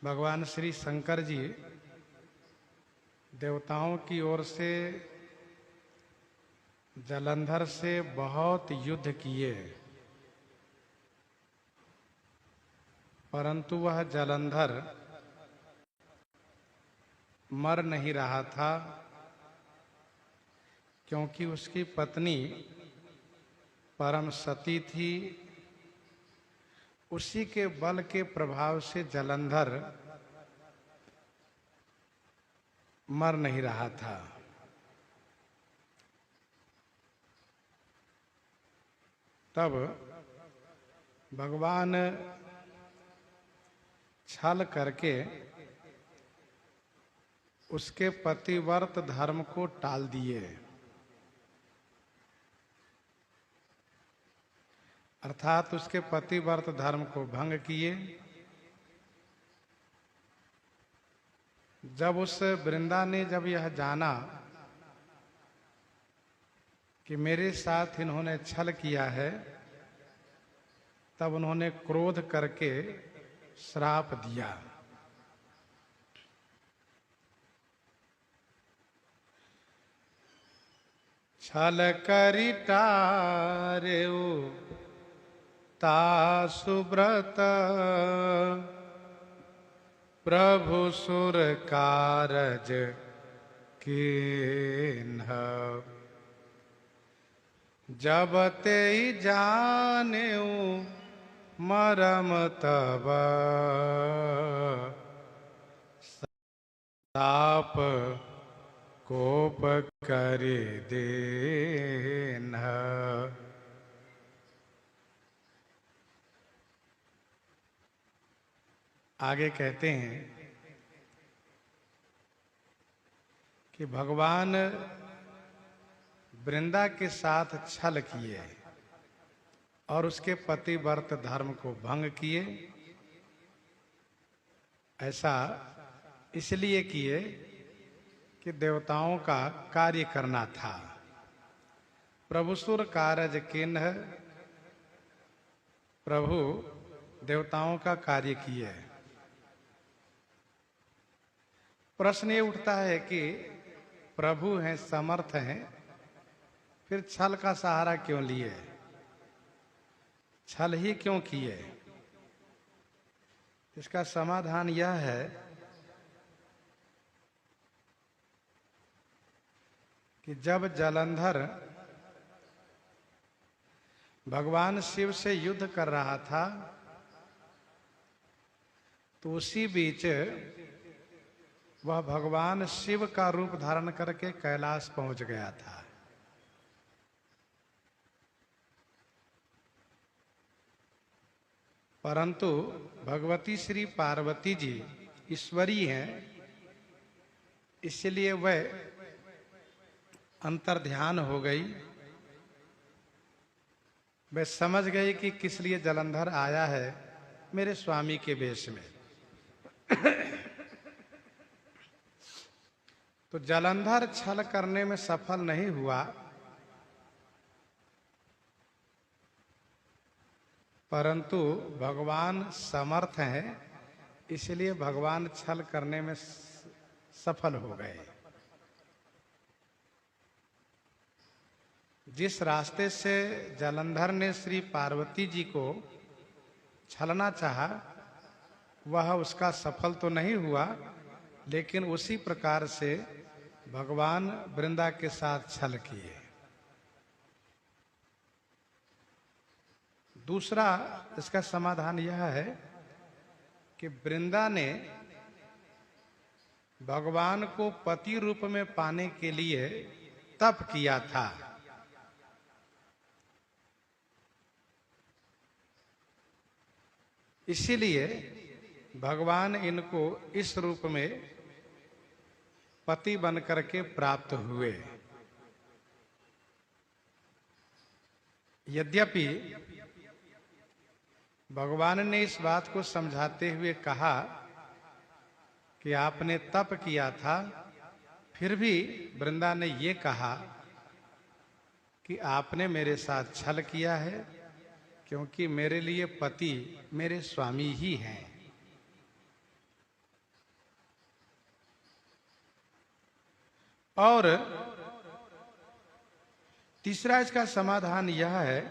भगवान श्री शंकर जी देवताओं की ओर से जलंधर से बहुत युद्ध किए, परंतु वह जलंधर मर नहीं रहा था, क्योंकि उसकी पत्नी परम सती थी। उसी के बल के प्रभाव से जलंधर मर नहीं रहा था। तब भगवान छल करके उसके पतिव्रत धर्म को टाल दिए, अर्थात उसके पतिव्रत धर्म को भंग किए। जब उस वृंदा ने जब यह जाना कि मेरे साथ इन्होंने छल किया है, तब उन्होंने क्रोध करके श्राप दिया। छल करि टारेउ तासुव्रत, प्रभु सुर कारज कीन्ह। जब ते जानेउ मरम तब, ताप कोप करि देन्ह। आगे कहते हैं कि भगवान वृंदा के साथ छल किए और उसके पतिव्रत धर्म को भंग किए। ऐसा इसलिए किए कि देवताओं का कार्य करना था। प्रभु सुर कारज किन्ह, प्रभु देवताओं का कार्य किए। प्रश्न ये उठता है कि प्रभु हैं, समर्थ हैं, फिर छल का सहारा क्यों लिए, छल ही क्यों किए? इसका समाधान यह है कि जब जलंधर भगवान शिव से युद्ध कर रहा था, तो उसी बीच वह भगवान शिव का रूप धारण करके कैलाश पहुंच गया था। परंतु भगवती श्री पार्वती जी ईश्वरी हैं, इसलिए वह अंतर्ध्यान हो गई। वह समझ गई कि किस लिए जलंधर आया है, मेरे स्वामी के वेश में। तो जलंधर छल करने में सफल नहीं हुआ, परंतु भगवान समर्थ हैं, इसलिए भगवान छल करने में सफल हो गए। जिस रास्ते से जलंधर ने श्री पार्वती जी को छलना चाहा, वह उसका सफल तो नहीं हुआ, लेकिन उसी प्रकार से भगवान वृंदा के साथ छल किए। दूसरा इसका समाधान यह है कि वृंदा ने भगवान को पति रूप में पाने के लिए तप किया था। इसीलिए भगवान इनको इस रूप में पति बनकर के प्राप्त हुए। यद्यपि भगवान ने इस बात को समझाते हुए कहा कि आपने तप किया था, फिर भी वृंदा ने ये कहा कि आपने मेरे साथ छल किया है, क्योंकि मेरे लिए पति मेरे स्वामी ही हैं। और तीसरा इसका समाधान यह है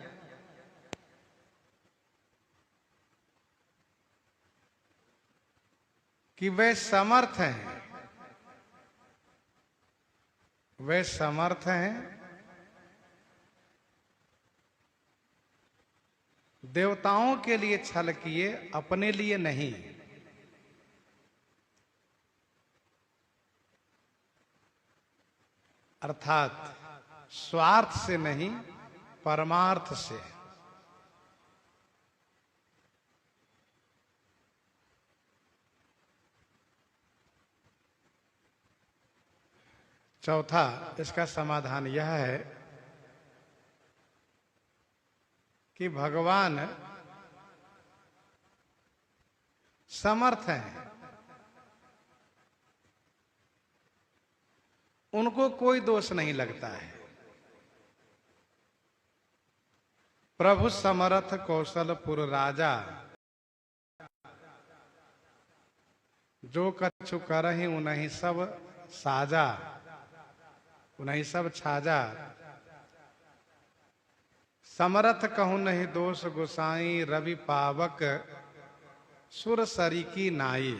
कि वे समर्थ हैं, वे समर्थ हैं देवताओं के लिए छल किए, अपने लिए नहीं। अर्थात स्वार्थ से नहीं, परमार्थ से। चौथा इसका समाधान यह है कि भगवान समर्थ हैं, उनको कोई दोष नहीं लगता है। प्रभु समर्थ कौशलपुर राजा, जो कछु करहि उन्हीं सब साजा, उन्हीं सब छाजा। समर्थ कहूं नहीं दोष गोसाई, रवि पावक सुर सरी की नाई।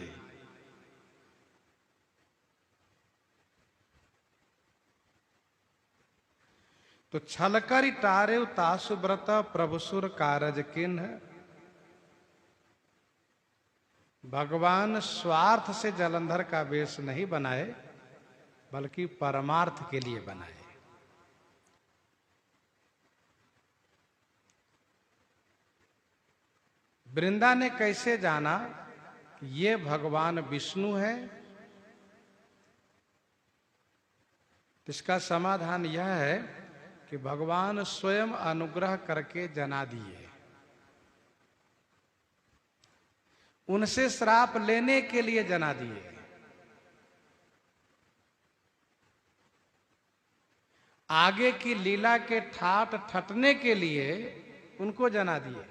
तो छलकर टारे तासु व्रत, प्रभु सुर कारज किन्ह। भगवान स्वार्थ से जलंधर का वेश नहीं बनाए, बल्कि परमार्थ के लिए बनाए। वृंदा ने कैसे जाना कि ये भगवान विष्णु है? इसका समाधान यह है कि भगवान स्वयं अनुग्रह करके जना दिए। उनसे श्राप लेने के लिए जना दिए। आगे की लीला के ठाट ठटने के लिए उनको जना दिए।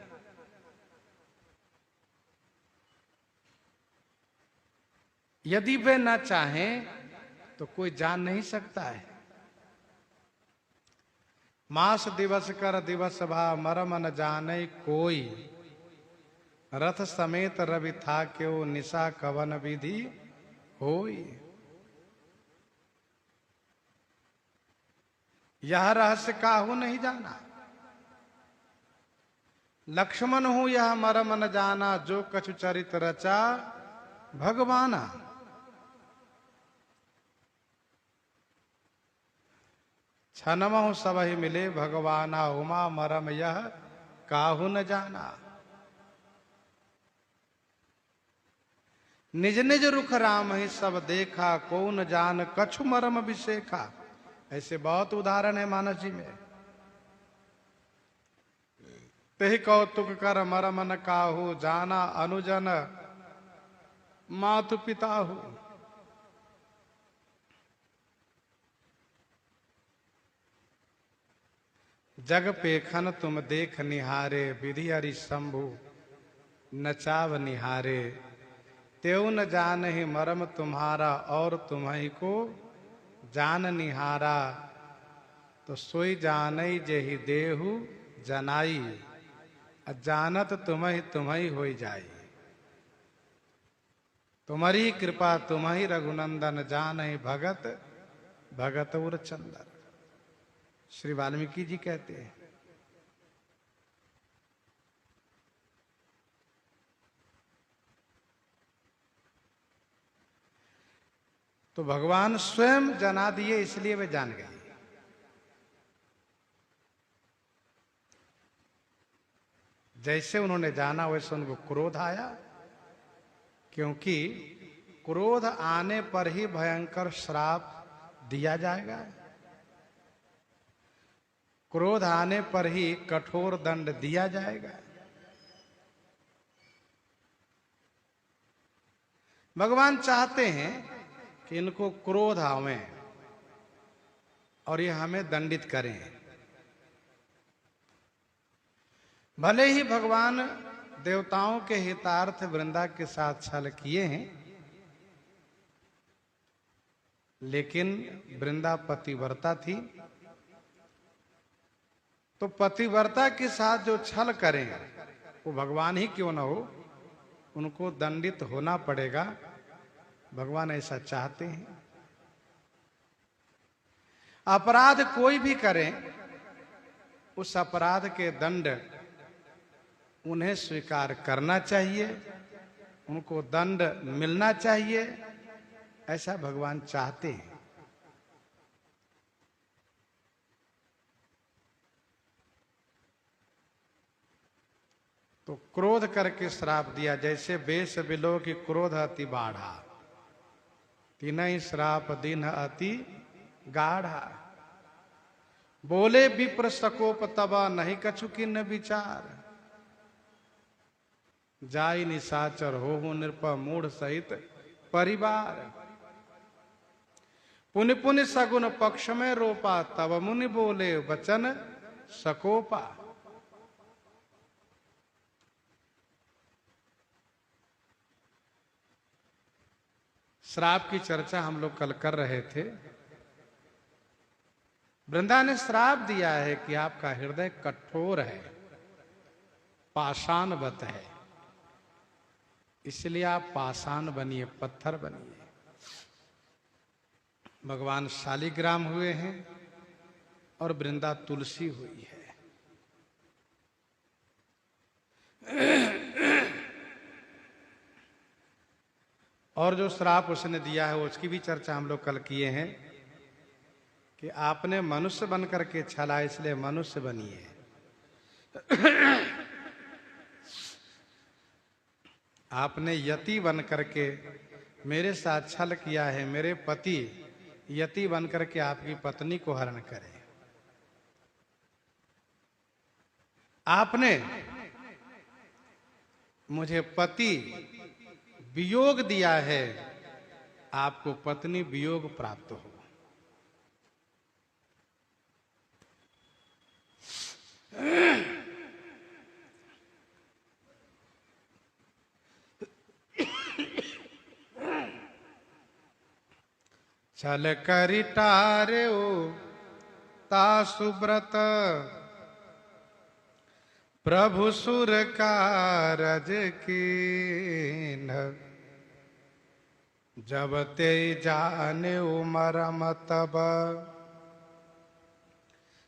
यदि वे न चाहें तो कोई जान नहीं सकता है। मास दिवस कर दिवस भा, मरम न जाने कोई। रथ समेत रवि था क्यों, निशा कवन विधि होई। यह रहस्य काहू नहीं जाना, लक्ष्मण हूं यह मरम न जाना। जो कछु चरित रचा भगवाना। छनमहु सब ही मिले भगवाना, उमा मरम यह काहू न जाना। निज निज रुख राम ही सब देखा, को न जान कछु मरम विशेखा। ऐसे बहुत उदाहरण है मानस जी में। तेहि कौतुक कर मरम न काहू, जाना अनुजन मातु पिताहु। जग पेखन तुम देख निहारे, विधि हरि शंभु नचाव निहारे। त्यों न जान ही मरम तुम्हारा, और तुम्हीं को जान निहारा। तो सोई जानई जेहि देहु जनाई, अजानत तुम्हीं होई जाई। तुम्हारी कृपा तुम्हीं रघुनंदन, जानहि भगत भगत उर चंदन। श्री वाल्मीकि जी कहते हैं तो भगवान स्वयं जना दिए, इसलिए वे जान गए। जैसे उन्होंने जाना वैसे उनको क्रोध आया, क्योंकि क्रोध आने पर ही भयंकर श्राप दिया जाएगा। क्रोध आने पर ही कठोर दंड दिया जाएगा। भगवान चाहते हैं कि इनको क्रोध आवे और ये हमें दंडित करें। भले ही भगवान देवताओं के हितार्थ वृंदा के साथ छल किए हैं, लेकिन वृंदा पतिव्रता थी, तो पतिव्रता के साथ जो छल करें वो भगवान ही क्यों ना हो, उनको दंडित होना पड़ेगा। भगवान ऐसा चाहते हैं। अपराध कोई भी करे, उस अपराध के दंड उन्हें स्वीकार करना चाहिए, उनको दंड मिलना चाहिए, ऐसा भगवान चाहते हैं। तो क्रोध करके श्राप दिया, जैसे बेस बिलो की क्रोध अति बाढ़ा, तीनई श्राप दिन अति गाढ़ा। बोले विप्र सकोप तबा नहीं कछु किन्न विचार, जाई निशाचर हो नृप मूढ़ सहित परिवार। पुनि पुनि सगुन पक्ष में रोपा, तब मुनि बोले वचन सकोपा। श्राप की चर्चा हम लोग कल कर रहे थे। वृंदा ने श्राप दिया है कि आपका हृदय कठोर है, पाषाणवत है, इसलिए आप पाषाण बनिए, पत्थर बनिए। भगवान शालिग्राम हुए हैं और वृंदा तुलसी हुई है। और जो श्राप उसने दिया है उसकी भी चर्चा हम लोग कल किए हैं कि आपने मनुष्य बन करके छला, इसलिए मनुष्य बनिए। आपने यति बन करके मेरे साथ छल किया है, मेरे पति यति बन करके आपकी पत्नी को हरण करे। आपने मुझे पति वियोग दिया है, आपको पत्नी वियोग प्राप्त हो। छल करि टार्यो तासुव्रत, प्रभु सुर कारज कीन। जब ते जाने मरम तब,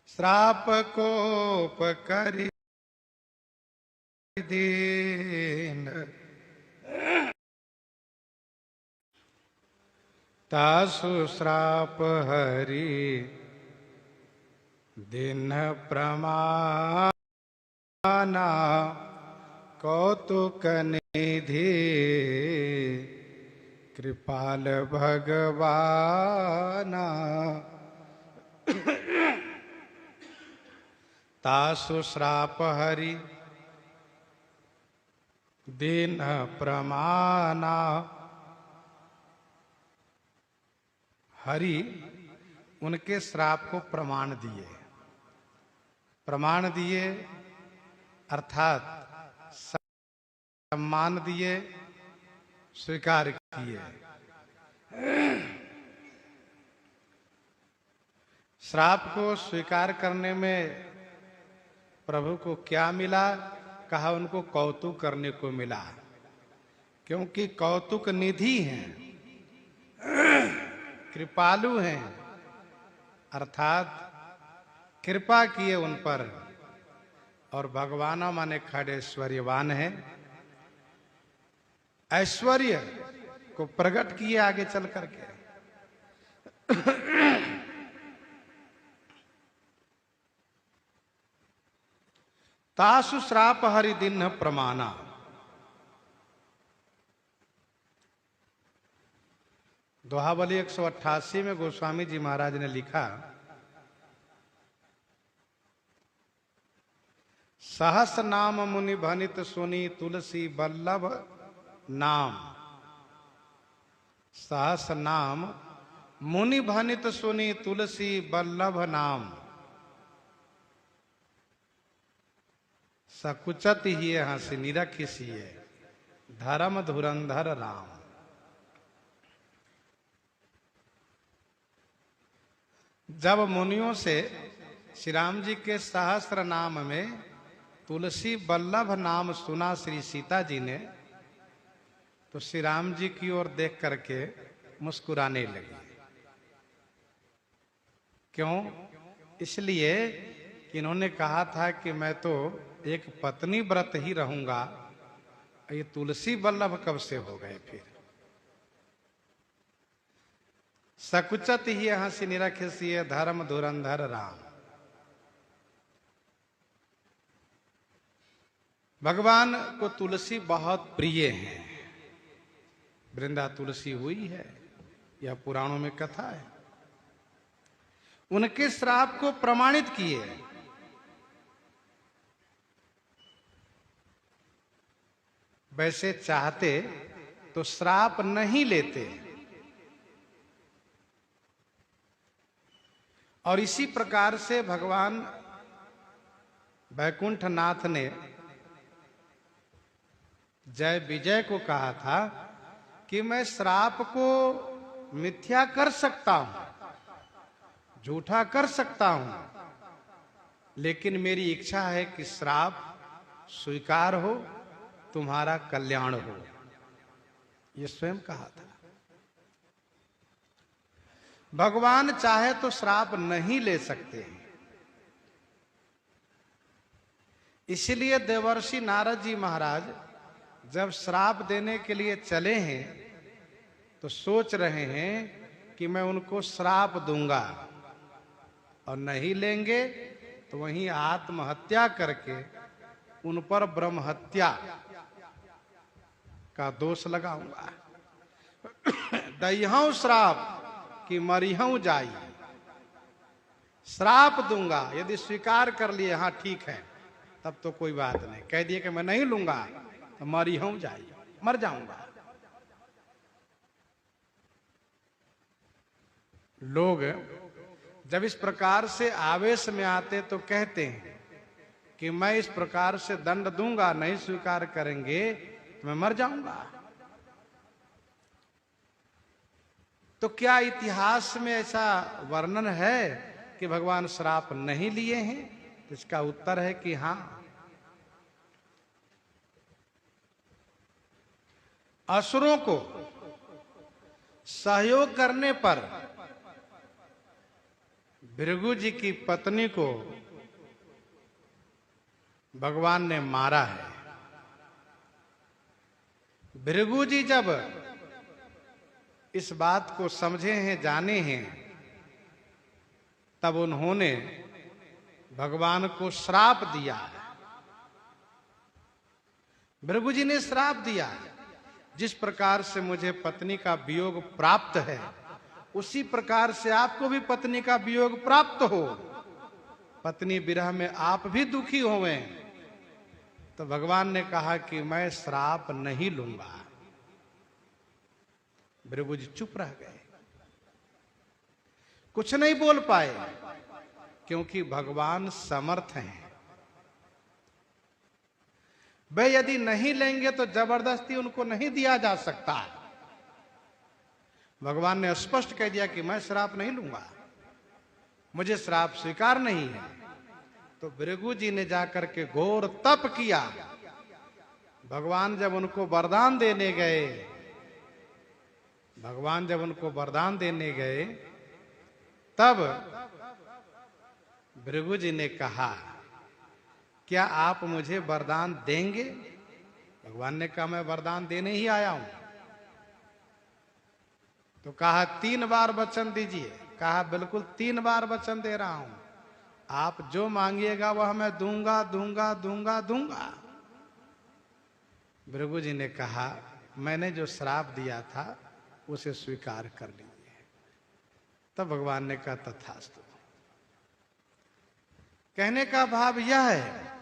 श्राप कोप करि दीन। तासु श्राप हरि दिन प्रमाना, कौतुक निधि कृपाल भगवाना। तासु श्राप हरि दिन प्रमाना। हरि उनके श्राप को प्रमाण दिए, प्रमाण दिए अर्थात सम्मान दिए, स्वीकार किए। श्राप को स्वीकार करने में प्रभु को क्या मिला? कहा उनको कौतुक करने को मिला, क्योंकि कौतुक निधि हैं, कृपालु हैं, अर्थात कृपा किए उन पर। और भगवान माने खड़ेश्वर्यवान है, ऐश्वर्य को प्रकट किए आगे चल करके। तासु श्राप हरि दिन प्रमाणा। दोहावली 188 में गोस्वामी जी महाराज ने लिखा, सहस नाम मुनि भनित सुनी तुलसी बल्लभ नाम। सहस नाम मुनि भनित सुनी तुलसी बल्लभ नाम। सकुचत ही हंसी निरखिसिए धर्म धुरंधर राम। जब मुनियों से श्री राम जी के सहस्त्र नाम में तुलसी वल्लभ नाम सुना श्री सीता जी ने, तो श्री राम जी की ओर देख करके मुस्कुराने लगी। क्यों? इसलिए कि इन्होंने कहा था कि मैं तो एक पत्नी व्रत ही रहूंगा, ये तुलसी वल्लभ कब से हो गए फिर। सकुचत ही हंसी निरखिसिए धर्म धुरंधर राम। भगवान को तुलसी बहुत प्रिय है। वृंदा तुलसी हुई है, यह पुराणों में कथा है। उनके श्राप को प्रमाणित किए। वैसे चाहते तो श्राप नहीं लेते। और इसी प्रकार से भगवान वैकुंठनाथ ने जय विजय को कहा था कि मैं श्राप को मिथ्या कर सकता हूं, झूठा कर सकता हूं, लेकिन मेरी इच्छा है कि श्राप स्वीकार हो, तुम्हारा कल्याण हो। ये स्वयं कहा था। भगवान चाहे तो श्राप नहीं ले सकते हैं। इसलिए देवर्षि नारद जी महाराज जब श्राप देने के लिए चले हैं तो सोच रहे हैं कि मैं उनको श्राप दूंगा, और नहीं लेंगे तो वहीं आत्महत्या करके उन पर ब्रह्म हत्या का दोष लगाऊंगा। दईहूं श्राप कि मरिहूं जाई। श्राप दूंगा, यदि स्वीकार कर लिए हाँ ठीक है तब तो कोई बात नहीं, कह दिए कि मैं नहीं लूंगा तो मरिहूं जाई, मर जाऊंगा। लोग जब इस प्रकार से आवेश में आते तो कहते हैं कि मैं इस प्रकार से दंड दूंगा, नहीं स्वीकार करेंगे तो मैं मर जाऊंगा। तो क्या इतिहास में ऐसा वर्णन है कि भगवान श्राप नहीं लिए हैं? तो इसका उत्तर है कि हां। असुरों को सहयोग करने पर भृगु जी की पत्नी को भगवान ने मारा है। भृगु जी जब इस बात को समझे हैं, जाने हैं, तब उन्होंने भगवान को श्राप दिया है। भृगु जी ने श्राप दिया, जिस प्रकार से मुझे पत्नी का वियोग प्राप्त है उसी प्रकार से आपको भी पत्नी का वियोग प्राप्त हो, पत्नी विरह में आप भी दुखी होवें। तो भगवान ने कहा कि मैं श्राप नहीं लूंगा। भृगु जी चुप रह गए, कुछ नहीं बोल पाए, क्योंकि भगवान समर्थ हैं। वे यदि नहीं लेंगे तो जबरदस्ती उनको नहीं दिया जा सकता। भगवान ने स्पष्ट कह दिया कि मैं श्राप नहीं लूंगा, मुझे श्राप स्वीकार नहीं है। तो भृगु जी ने जाकर के घोर तप किया। भगवान जब उनको वरदान देने गए, भगवान जब उनको वरदान देने गए तब भृगु जी ने कहा, क्या आप मुझे वरदान देंगे? भगवान ने कहा, मैं वरदान देने ही आया हूं। तो कहा 3 बार वचन दीजिए। कहा बिल्कुल 3 बार वचन दे रहा हूं, आप जो मांगिएगा वह मैं दूंगा दूंगा दूंगा दूंगा। भृगु जी ने कहा, मैंने जो श्राप दिया था उसे स्वीकार कर लीजिए। तब भगवान ने कहा तथास्तु। कहने का भाव यह है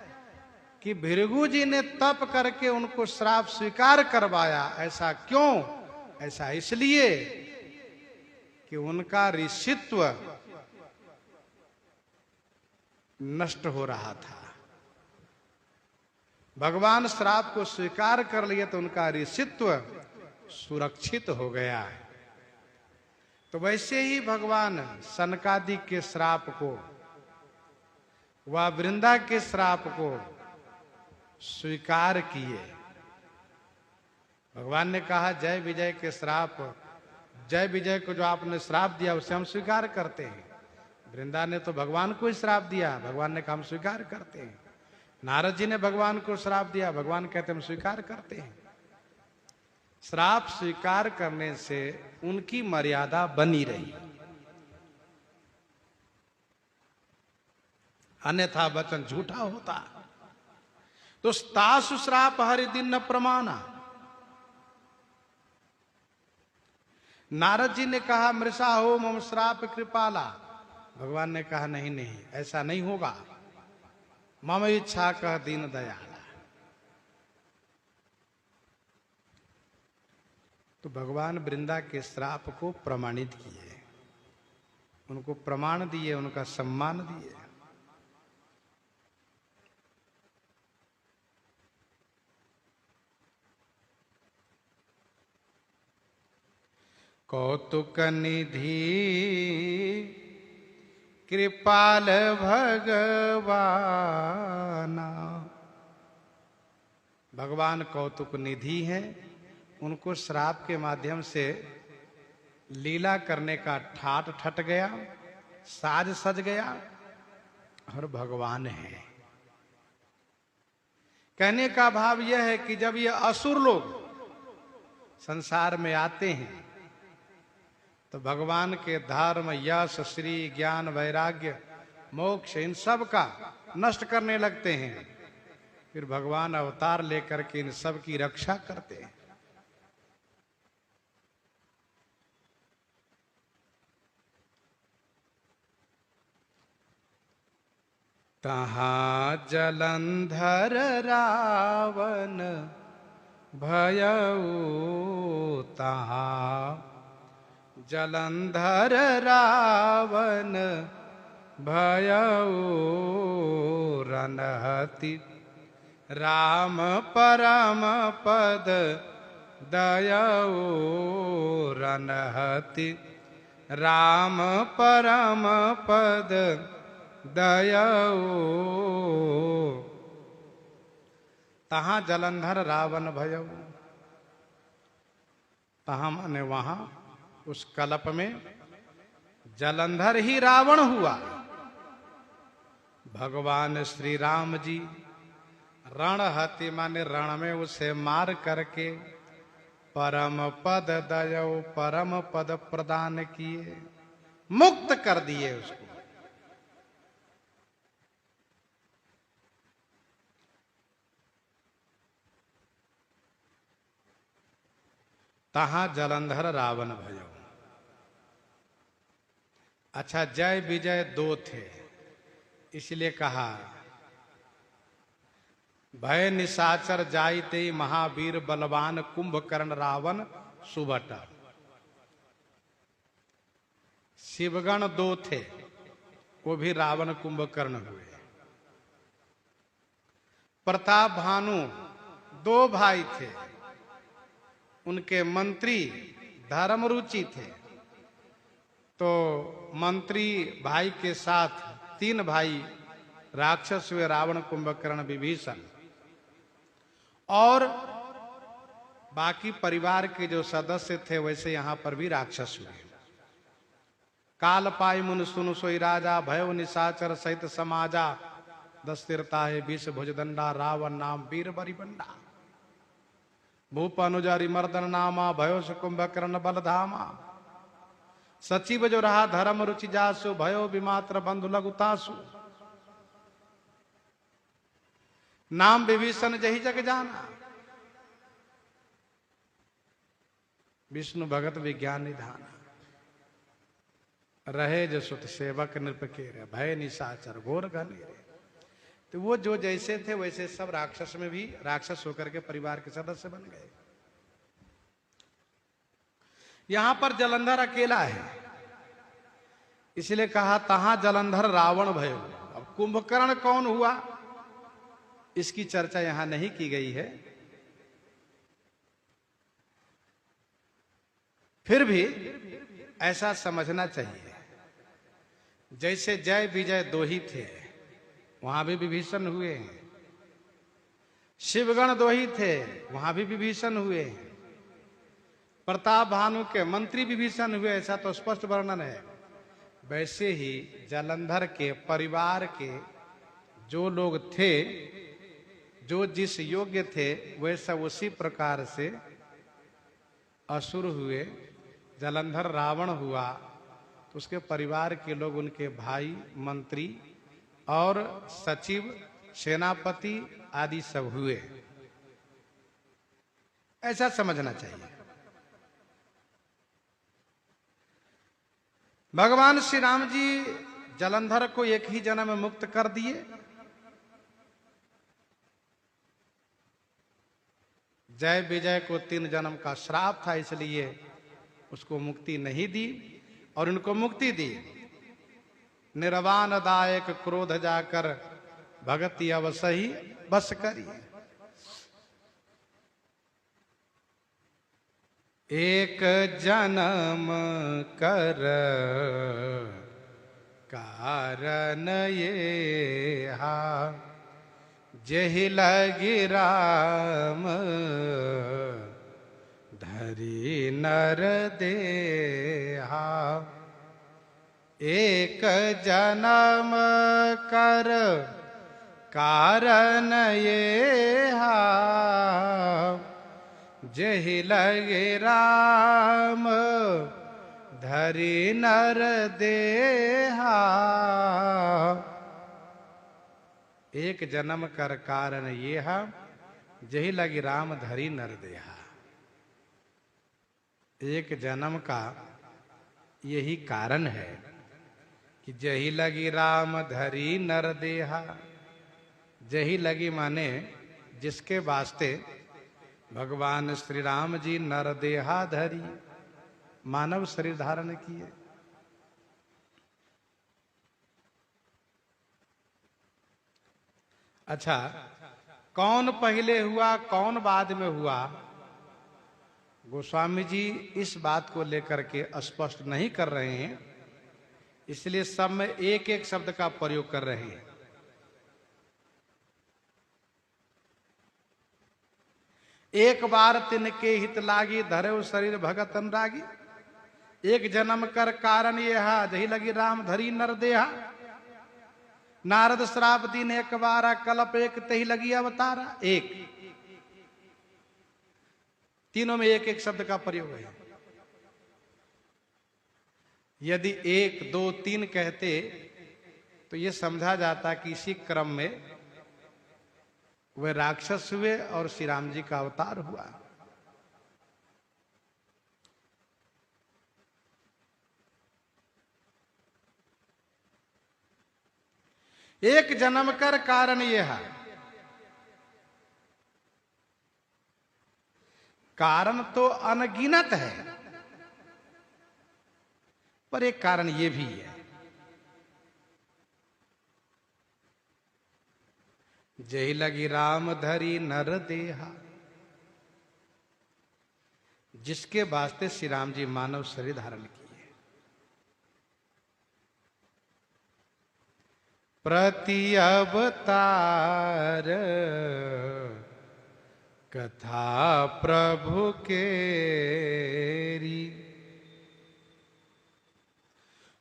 कि भृगु जी ने तप करके उनको श्राप स्वीकार करवाया। ऐसा क्यों? ऐसा इसलिए कि उनका ऋषित्व नष्ट हो रहा था। भगवान श्राप को स्वीकार कर लिए तो उनका ऋषित्व सुरक्षित हो गया। तो वैसे ही भगवान सनकादि के श्राप को व वृंदा के श्राप को स्वीकार किए। भगवान ने कहा जय विजय के श्राप, जय विजय को जो आपने श्राप दिया उसे हम स्वीकार करते हैं। वृंदा ने तो भगवान को ही श्राप दिया, भगवान ने कहा हम स्वीकार करते हैं। नारद जी ने भगवान को श्राप दिया, भगवान कहते हम स्वीकार करते हैं। श्राप स्वीकार करने से उनकी मर्यादा बनी रही, अन्यथा वचन झूठा होता। तो तासु श्राप हरि दिन न प्रमाणा। नारद जी ने कहा मृषा हो मम श्राप कृपाला। भगवान ने कहा नहीं नहीं, ऐसा नहीं होगा। मम इच्छा कह दीन दयाला। तो भगवान वृंदा के श्राप को प्रमाणित किए, उनको प्रमाण दिए, उनका सम्मान दिए। कौतुक निधि कृपाल भगवाना। भगवान कौतुक निधि हैं, उनको श्राप के माध्यम से लीला करने का ठाट ठट गया, साज सज गया, और भगवान है। कहने का भाव यह है कि जब ये असुर लोग संसार में आते हैं तो भगवान के धर्म, यश, श्री, ज्ञान, वैराग्य, मोक्ष, इन सब का नष्ट करने लगते हैं। फिर भगवान अवतार लेकर के इन सब की रक्षा करते हैं। तहाँ जलंधर रावण भयऊ, तहाँ जलंधर रावण भयऊ, रनहति राम परम पद दयऊ, रनहति राम परम पद दयऊ। तहाँ जलंधर रावण भयऊ, तहाँ माने वहां उस कल्प में जलंधर ही रावण हुआ। भगवान श्री राम जी रणहति माने रण में उसे मार करके परम पद दयऊ, परम पद प्रदान किए, मुक्त कर दिए उसको। तहाँ जलंधर रावण भयऊ। अच्छा, जय विजय दो थे, इसलिए कहा भय निशाचर जाइते महावीर बलवान, कुंभकर्ण रावण सुभट। शिवगण दो थे, वो भी रावण कुंभकर्ण हुए। प्रताप भानु दो भाई थे, उनके मंत्री धर्मरुचि थे। तो मंत्री भाई के साथ तीन भाई राक्षस हुए, रावण, कुंभकर्ण, विभीषण। और बाकी परिवार के जो सदस्य थे वैसे यहां पर भी राक्षस हुए। काल पाई मुन सुन सोई राजा, भयो निशाचर सहित समाजा, दस्तिरता है बीस भुजदंडा, रावण नाम वीर बरिबंडा। भूप अनुजारी मर्दन नामा, भयो से कुंभकर्ण बलधामा। सचिव जो रहा धर्म रुचि जासु, भयो विमात्र बंधु लघुतासु। नाम विभीषण जही जग जाना, विष्णु भगत विज्ञान निधाना। रहे जो सुत सेवक नृपकेर, भय निशाचर घोर घनेरे। तो वो जो जैसे थे वैसे सब राक्षस में भी राक्षस होकर के परिवार के सदस्य बन गए। यहां पर जलंधर अकेला है, इसलिए कहा तहां जलंधर रावण भयो। अब कुंभकर्ण कौन हुआ इसकी चर्चा यहां नहीं की गई है। फिर भी ऐसा समझना चाहिए। जैसे जय विजय दो ही थे, वहां भी विभीषण हुए हैं। शिवगण दो ही थे, वहां भी विभीषण हुए हैं। प्रताप भानु के मंत्री विभीषण हुए, ऐसा तो स्पष्ट वर्णन है। वैसे ही जालंधर के परिवार के जो लोग थे, जो जिस योग्य थे, वे सब उसी प्रकार से असुर हुए। जालंधर रावण हुआ तो उसके परिवार के लोग, उनके भाई, मंत्री और सचिव, सेनापति आदि सब हुए। ऐसा समझना चाहिए। भगवान श्री राम जी जालंधर को एक ही जन्म में मुक्त कर दिए। जय विजय को 3 जन्म का श्राप था, इसलिए उसको मुक्ति नहीं दी, और उनको मुक्ति दी। निर्वाण दायक क्रोध जाकर भगति अवसही बस करिए। एक जन्म कर कारण ये हा, जेहि लगी राम धरी नर देहा। एक जन्म कर कारण ये हा, जेहि लगे राम धरी नर देहा। एक जन्म कर कारण ये हा, जेहि लगी राम धरी नर देहा। एक जन्म का यही कारण है कि जही लगी राम धरी नर देहा। जही लगी माने जिसके वास्ते भगवान श्री राम जी नर देहा धरी, मानव शरीर धारण किए। अच्छा, कौन पहले हुआ कौन बाद में हुआ, गोस्वामी जी इस बात को लेकर के स्पष्ट नहीं कर रहे हैं, इसलिए सब में एक एक शब्द का प्रयोग कर रहे हैं। एक बार तिनके हित लागी, धरे शरीर भगत अनुरागी। एक जन्म कर कारण ये हा, जही लगी राम धरी नर देहा। नारद श्राप दिन एक बारा, कल्प एक तही लगी अवतारा। एक, तीनों में एक एक शब्द का प्रयोग है। यदि 1, 2, 3 कहते तो यह समझा जाता कि इसी क्रम में वे राक्षस हुए और श्री राम जी का अवतार हुआ। एक जन्म कर कारण यह है। कारण तो अनगिनत है, पर एक कारण ये भी है, जही लगी राम धरी नर देहा। जिसके वास्ते श्री राम जी मानव शरीर धारण किए। प्रति अवतार कथा प्रभु केरी,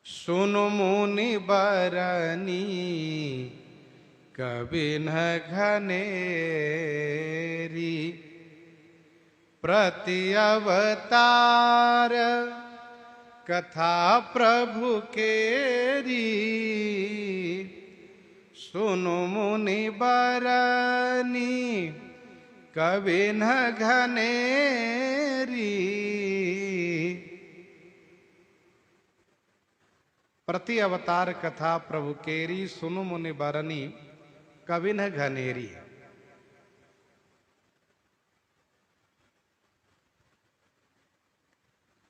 सुनु मुनि बरनी कबिन घनेरी। प्रति अवतार कथा प्रभु केरी, सुनु मुनि बरनी कबिन घनेरी। प्रति अवतार कथा प्रभु केरी, सुनु मुनि बरनी कबिन घनेरी।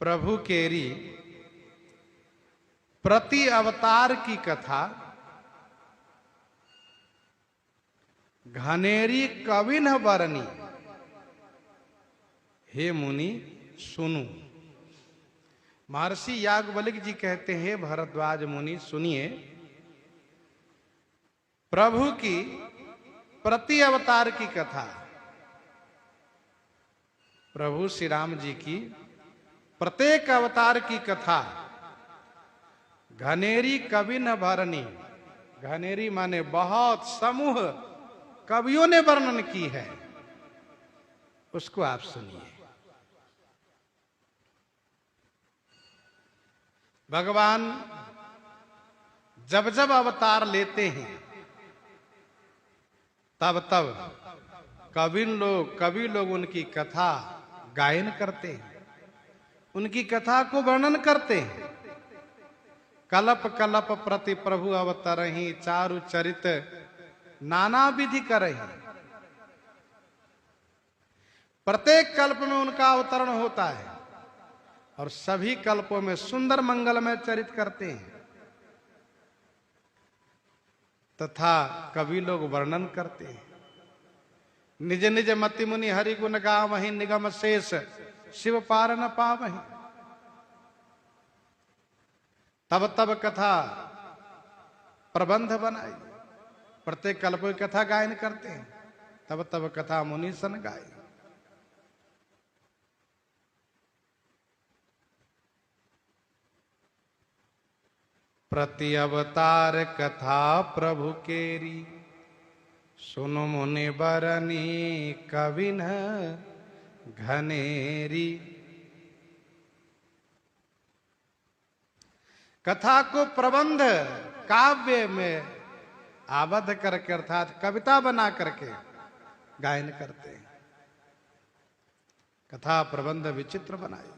प्रभु केरी, प्रति अवतार की कथा घनेरी कबिन बरनी। हे मुनि सुनु, महर्षि याज्ञवल्क्य जी कहते हैं, भरद्वाज मुनि सुनिए, प्रभु की प्रति अवतार की कथा, प्रभु श्री राम जी की प्रत्येक अवतार की कथा घनेरी कवि न भरनी, घनेरी माने बहुत समूह कवियों ने वर्णन की है, उसको आप सुनिए। भगवान जब जब अवतार लेते हैं तब तब कवि लोग उनकी कथा गायन करते हैं, उनकी कथा को वर्णन करते हैं। कलप कलप प्रति प्रभु अवतरहि, चारु चरित नाना विधि करहि। प्रत्येक कल्प में उनका अवतरण होता है और सभी कल्पों में सुंदर मंगलमय चरित करते हैं तथा कवि लोग वर्णन करते हैं। निज निज मति मुनि हरि गुण गावहि, निगम शेष शिव पार न पावहि। तब तब कथा प्रबंध बनाई, प्रत्येक कल्प की कथा गायन करते हैं, तब तब कथा मुनि सन गाई। प्रति अवतार कथा प्रभु केरी, सुनु मुनि बरनी कविन घनेरी। कथा को प्रबंध काव्य में आबद्ध करके अर्थात कविता बना करके गायन करते हैं। कथा प्रबंध विचित्र बनाई।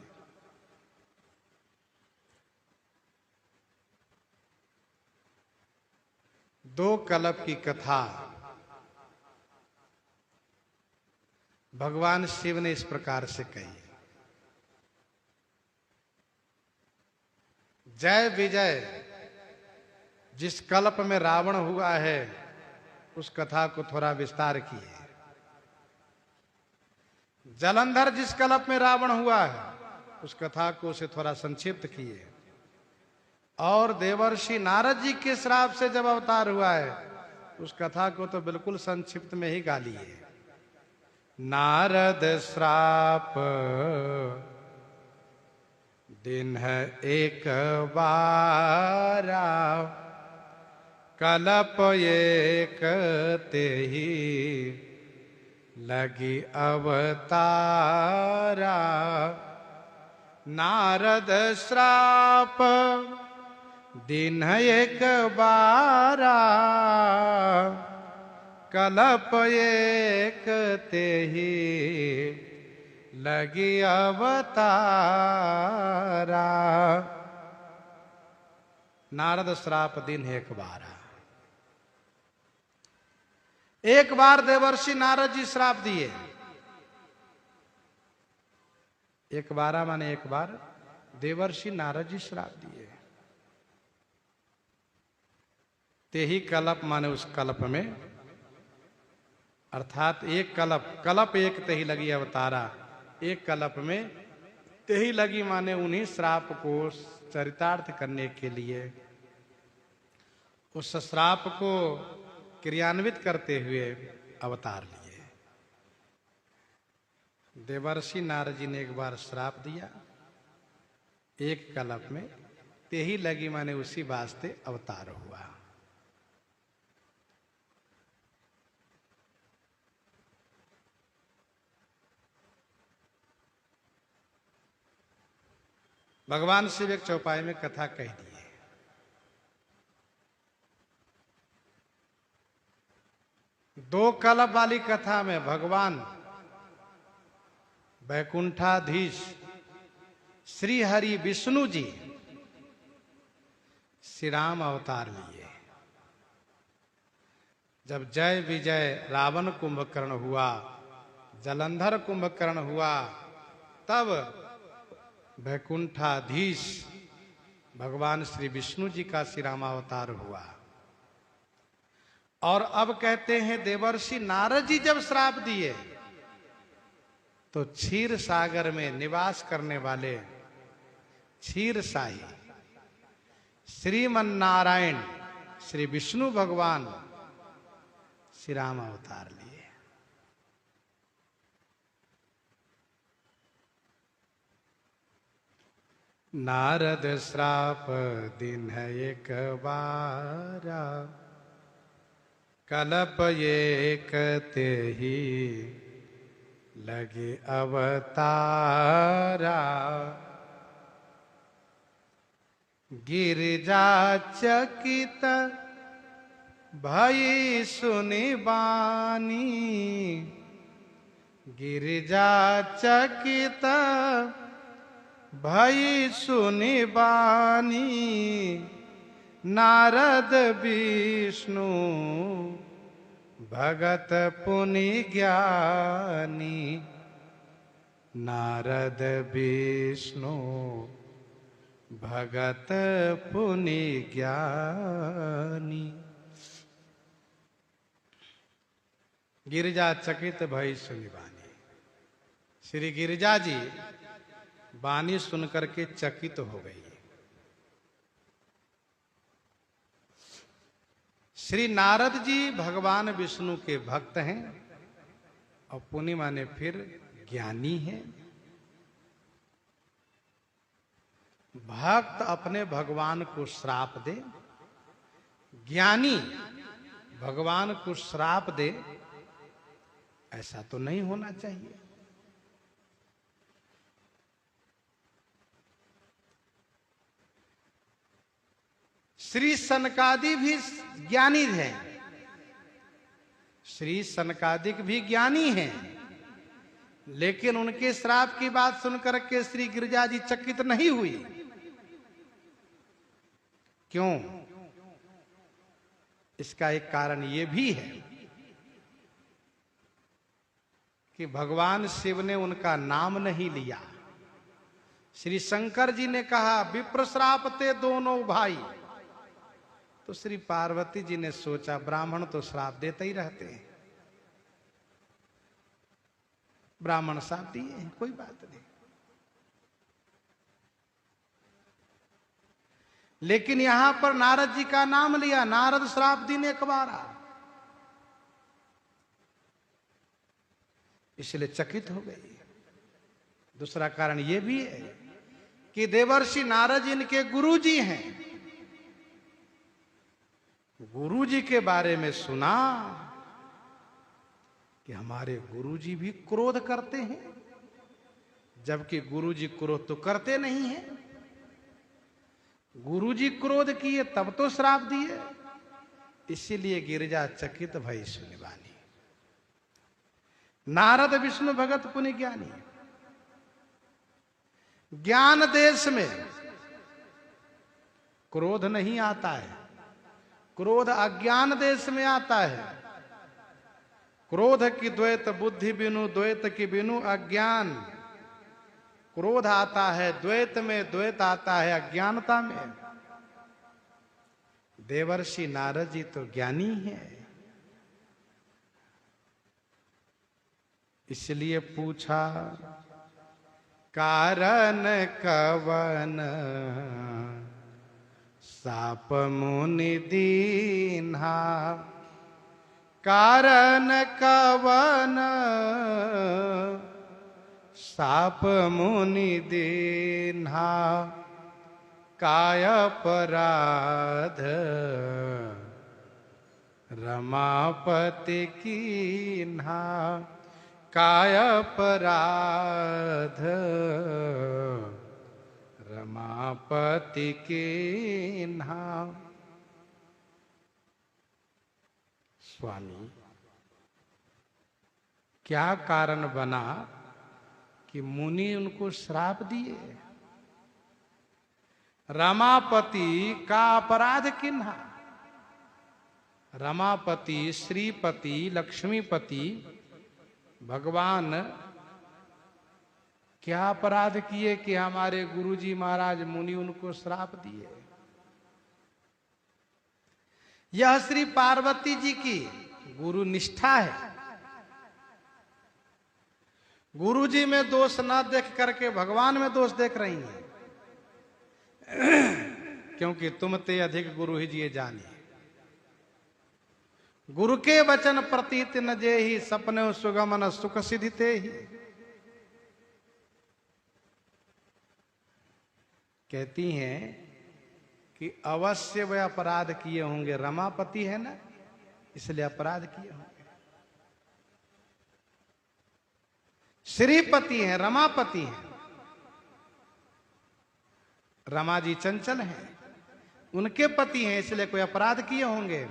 दो कल्प की कथा भगवान शिव ने इस प्रकार से कही। जय विजय जिस कल्प में रावण हुआ है उस कथा को थोड़ा विस्तार किए। जलंधर जिस कल्प में रावण हुआ है उस कथा को उसे थोड़ा संक्षिप्त किए। और देवर्षि नारद जी के श्राप से जब अवतार हुआ है उस कथा को तो बिल्कुल संक्षिप्त में ही गा लिए। नारद श्राप दिन है एक बारा, कलप एक ते ही लगी अवतारा। नारद श्राप दिन एक बारा, कलप एक ते ही लगी अवतारा। नारद श्राप दिन एक बारा। एक बार देवर्षि नारद जी श्राप दिए। एक बारा माने एक बार देवर्षि नारद जी श्राप दिए। ते ही कल्प माने उस कल्प में, अर्थात एक कल्प एक ते ही लगी अवतारा। एक कल्प में ते ही लगी माने उन्हीं श्राप को चरितार्थ करने के लिए, उस श्राप को क्रियान्वित करते हुए अवतार लिए। देवर्षि नारद जी ने एक बार श्राप दिया एक कल्प में, ते ही लगी माने उसी वास्ते अवतार हुआ। भगवान शिव एक चौपाई में कथा कह दी है। दो कल्प वाली कथा में भगवान वैकुंठाधीश श्री हरि विष्णु जी श्री राम अवतार लिए। जब जय विजय रावण कुंभकर्ण हुआ, जलंधर कुंभकर्ण हुआ, तब वैकुंठाधीश भगवान श्री विष्णु जी का श्री रामावतार हुआ। और अब कहते हैं देवर्षि नारद जी जब श्राप दिए तो क्षीर सागर में निवास करने वाले क्षीर साई श्रीमन नारायण श्री विष्णु भगवान श्री राम अवतार लिए। नारद श्राप दिन है एक बारा, कल्प एक ते ही लगे अवतारा। गिरिजा चकित भई सुनि बानी, गिरिजा चकित भई सुनि बानी। नारद विष्णु भगत पुनि ज्ञानी, नारद विष्णु भगत पुनि ज्ञानी। गिरिजा चकित भई सुनि बानी। श्री गिरिजा जी बानी सुनकर के चकित हो गई। श्री नारद जी भगवान विष्णु के भक्त हैं और पुनि माने फिर ज्ञानी हैं। भक्त अपने भगवान को श्राप दे, ज्ञानी भगवान को श्राप दे, ऐसा तो नहीं होना चाहिए। श्री सनकादि भी ज्ञानी हैं, श्री सनकादिक भी ज्ञानी हैं, लेकिन उनके श्राप की बात सुनकर के श्री गिरिजा जी चकित नहीं हुई। क्यों? इसका एक कारण यह भी है कि भगवान शिव ने उनका नाम नहीं लिया। श्री शंकर जी ने कहा विप्र श्रापते दोनों भाई, तो श्री पार्वती जी ने सोचा ब्राह्मण तो श्राप देते ही रहते हैं, ब्राह्मण श्राप दिए हैं, कोई बात नहीं। लेकिन यहां पर नारद जी का नाम लिया, नारद श्राप दीने कबारा, इसलिए चकित हो गई। दूसरा कारण यह भी है कि देवर्षि नारद जी इनके गुरु जी हैं। गुरु जी के बारे में सुना कि हमारे गुरु जी भी क्रोध करते हैं, जबकि गुरु जी क्रोध तो करते नहीं हैं। गुरु जी क्रोध किए तब तो श्राप दिए, इसीलिए गिरिजा चकित भई सुनि बानी। नारद विष्णु भगत पुनि ज्ञानी। ज्ञान देश में क्रोध नहीं आता है, क्रोध अज्ञान देश में आता है। क्रोध की द्वैत बुद्धि बिनु, द्वैत की बिनु अज्ञान। क्रोध आता है द्वैत में, द्वैत आता है अज्ञानता में। देवर्षि नारद जी तो ज्ञानी है, इसलिए पूछा कारण कवन साप मुनि दीन्हा, कारण कवन साप मुनि दीन्हा। काय अपराध रमापति कीन्हा, काय अपराध रमापति कीन्हा। स्वामी क्या कारण बना कि मुनि उनको श्राप दिए? रमापति का अपराध किन्हा? रमापति, श्रीपति, लक्ष्मीपति भगवान क्या अपराध किए कि हमारे गुरुजी महाराज मुनि उनको श्राप दिए? यह श्री पार्वती जी की गुरु निष्ठा है। गुरु जी में दोष न देख करके भगवान में दोष देख रही हैं। क्योंकि तुम ते अधिक गुरु ही जिए जानिए। गुरु के वचन प्रतीत न जे ही, सपने सुगमन सुख सिद्धि ते ही। कहती हैं कि अवश्य वे अपराध किए होंगे, रमापति है ना, इसलिए अपराध किए होंगे। श्रीपति हैं, रमापति हैं, रमा जी चंचल हैं, उनके पति हैं, इसलिए कोई अपराध किए होंगे।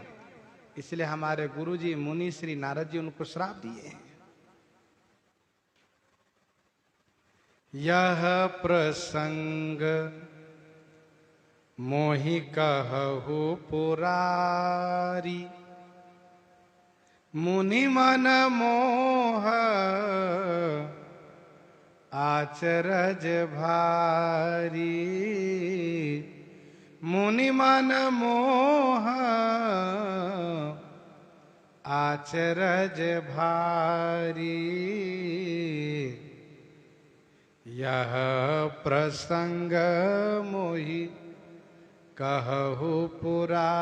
इसलिए हमारे गुरुजी मुनि श्री नारद जी उनको श्राप दिए हैं। यह प्रसंग मोहि कहु पुरारी, मुनि मन मोह आचरज भारी। मुनि मन मोह आचरज भारी, यह प्रसंग मोहि कहु पुरारी।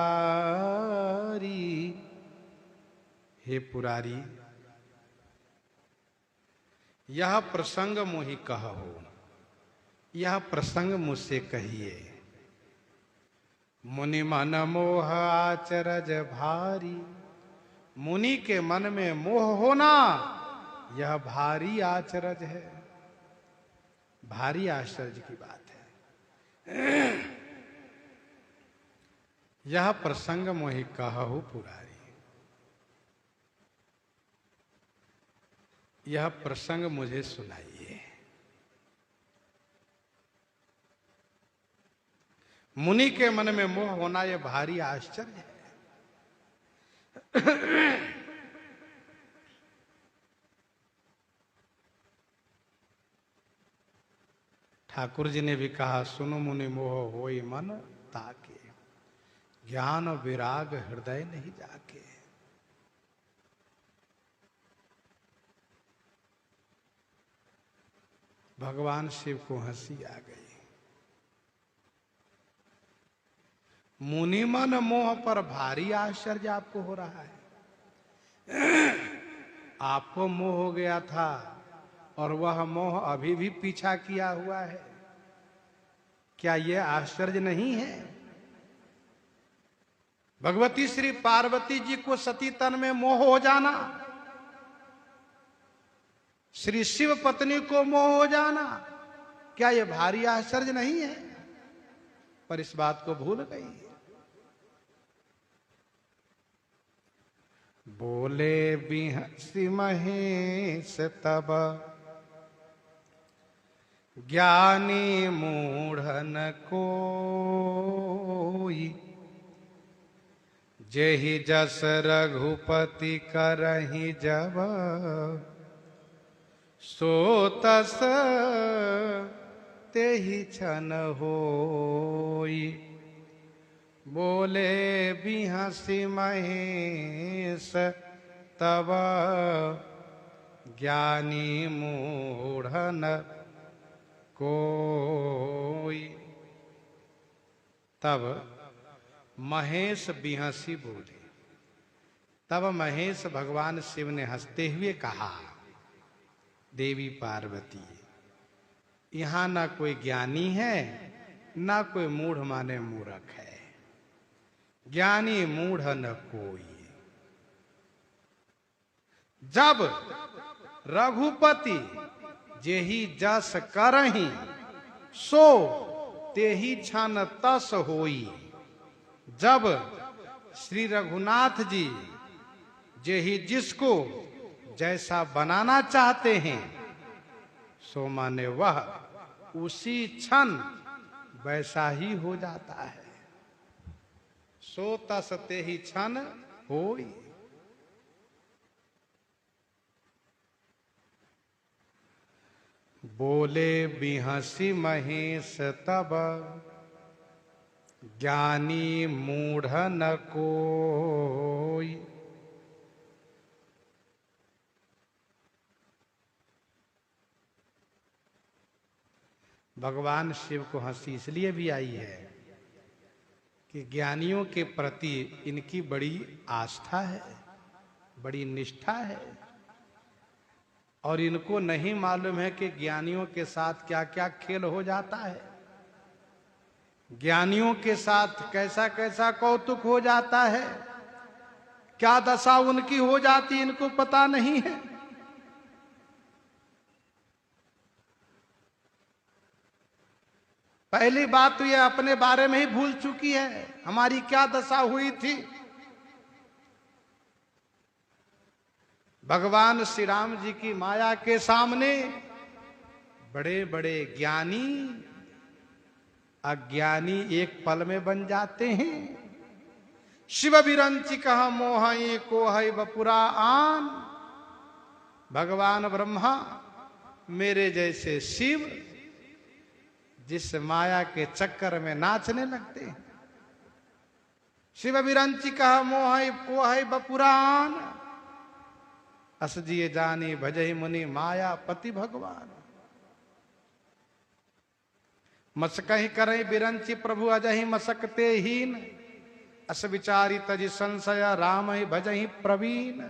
हे पुरारी, यह प्रसंग मोहि कहु, यह प्रसंग मुझसे कहिए। मुनि मन मोह आचरज भारी, मुनि के मन में मोह होना यह भारी आचरज है, भारी आश्चर्य की बात है। यह प्रसंग मोहि कहु पुरारी, यह प्रसंग मुझे सुनाइए। मुनि के मन में मोह होना यह भारी आश्चर्य है। ठाकुर जी ने भी कहा, सुनो मुनि मोह होई मन ताके, ज्ञान विराग हृदय नहीं जाके। भगवान शिव को हंसी आ गई। मुनि मन मोह पर भारी आश्चर्य आपको हो रहा है। आपको मोह हो गया था और वह मोह अभी भी पीछा किया हुआ है, क्या यह आश्चर्य नहीं है? भगवती श्री पार्वती जी को सती तन में मोह हो जाना, श्री शिव पत्नी को मोह हो जाना, क्या यह भारी आश्चर्य नहीं है? पर इस बात को भूल गई। बोले बिहसी महेश तब, ज्ञानी मूढ़न कोई, जेहि जस रघुपति करहि जब, सो तस तेहि छन होई। बोले बिहसी महेश तब, ज्ञानी मूढ़न कोई। तब महेश बिहसी बोले। तब महेश भगवान शिव ने हंसते हुए कहा, देवी पार्वती, यहां ना कोई ज्ञानी है ना कोई मूढ़ माने मूर्ख है, ज्ञानी मूढ़ न कोई। जब रघुपति जेहि जस करहि, सो तेहि छन तस होई। जब श्री रघुनाथ जी जेहि जिसको जैसा बनाना चाहते हैं, सो माने वह उसी क्षण वैसा ही हो जाता है। सो तस तेहि छन होई। बोले बिहसी महेश तब, ज्ञानी मूढ़ न कोई। भगवान शिव को हंसी इसलिए भी आई है कि ज्ञानियों के प्रति इनकी बड़ी आस्था है, बड़ी निष्ठा है, और इनको नहीं मालूम है कि ज्ञानियों के साथ क्या क्या खेल हो जाता है, ज्ञानियों के साथ कैसा कैसा कौतुक हो जाता है, क्या दशा उनकी हो जाती इनको पता नहीं है। पहली बात तो ये अपने बारे में ही भूल चुकी है, हमारी क्या दशा हुई थी। भगवान श्री राम जी की माया के सामने बड़े बड़े ज्ञानी अज्ञानी एक पल में बन जाते हैं। शिव बिरंची कहा मोहई को है बपुरा आन। भगवान ब्रह्मा मेरे जैसे शिव जिस माया के चक्कर में नाचने लगते हैं। शिव बिरंची कहा मोहई को है बपुरान। असजिए जानी भजहि मुनि माया पति भगवान। मसकहि करई बिरंची प्रभु अजहि मसकते हीन। अस विचारी तजि संशय राम ही भजहि प्रवीण।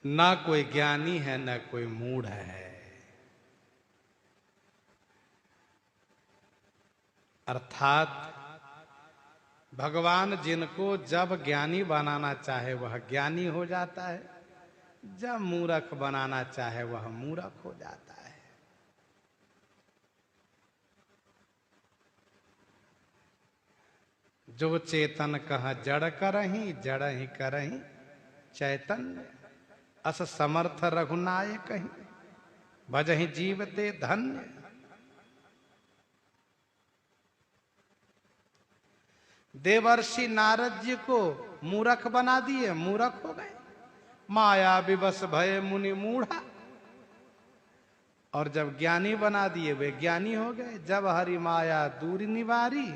ना कोई ज्ञानी है ना कोई मूढ़ है, अर्थात भगवान जिनको जब ज्ञानी बनाना चाहे वह ज्ञानी हो जाता है, जब मूर्ख बनाना चाहे वह मूर्ख हो जाता है। जो चेतन कह जड़ करही जड़ ही करही चैतन्य। अस समर्थ रघुनायक कहीं भजहि जीवते धन्य। देवर्षि नारद जी को मूर्ख बना दिए, मूर्ख हो गए। माया विवश भय मुनि मूढ़ा। और जब ज्ञानी बना दिए वे ज्ञानी हो गए। जब हरि माया दूर निवारी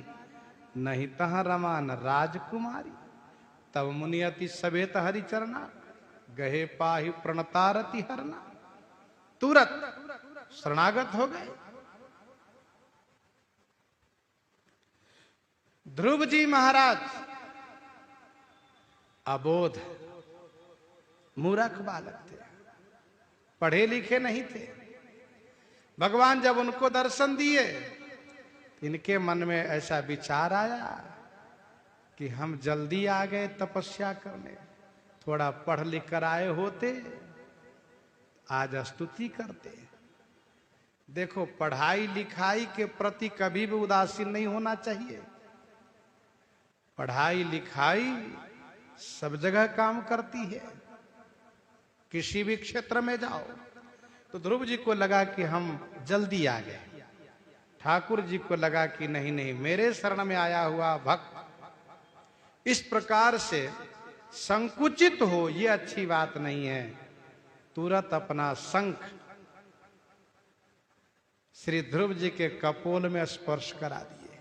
नहीं तह रमा न राजकुमारी। तब मुनि अति सवेत हरि चरना गहे पाहि प्रणतारति हरना। तुरंत शरणागत हो गए। ध्रुव जी महाराज अबोध मूर्ख बालक थे, पढ़े लिखे नहीं थे। भगवान जब उनको दर्शन दिए इनके मन में ऐसा विचार आया कि हम जल्दी आ गए तपस्या करने, थोड़ा पढ़ लिख कर आए होते आज स्तुति करते। देखो पढ़ाई लिखाई के प्रति कभी भी उदासीन नहीं होना चाहिए। पढ़ाई लिखाई सब जगह काम करती है। किसी भी क्षेत्र में जाओ। तो ध्रुव जी को लगा कि हम जल्दी आ गए। ठाकुर जी को लगा कि नहीं नहीं मेरे शरण में आया हुआ भक्त इस प्रकार से संकुचित हो ये अच्छी बात नहीं है। तुरंत अपना शंख श्री ध्रुव जी के कपोल में स्पर्श करा दिए।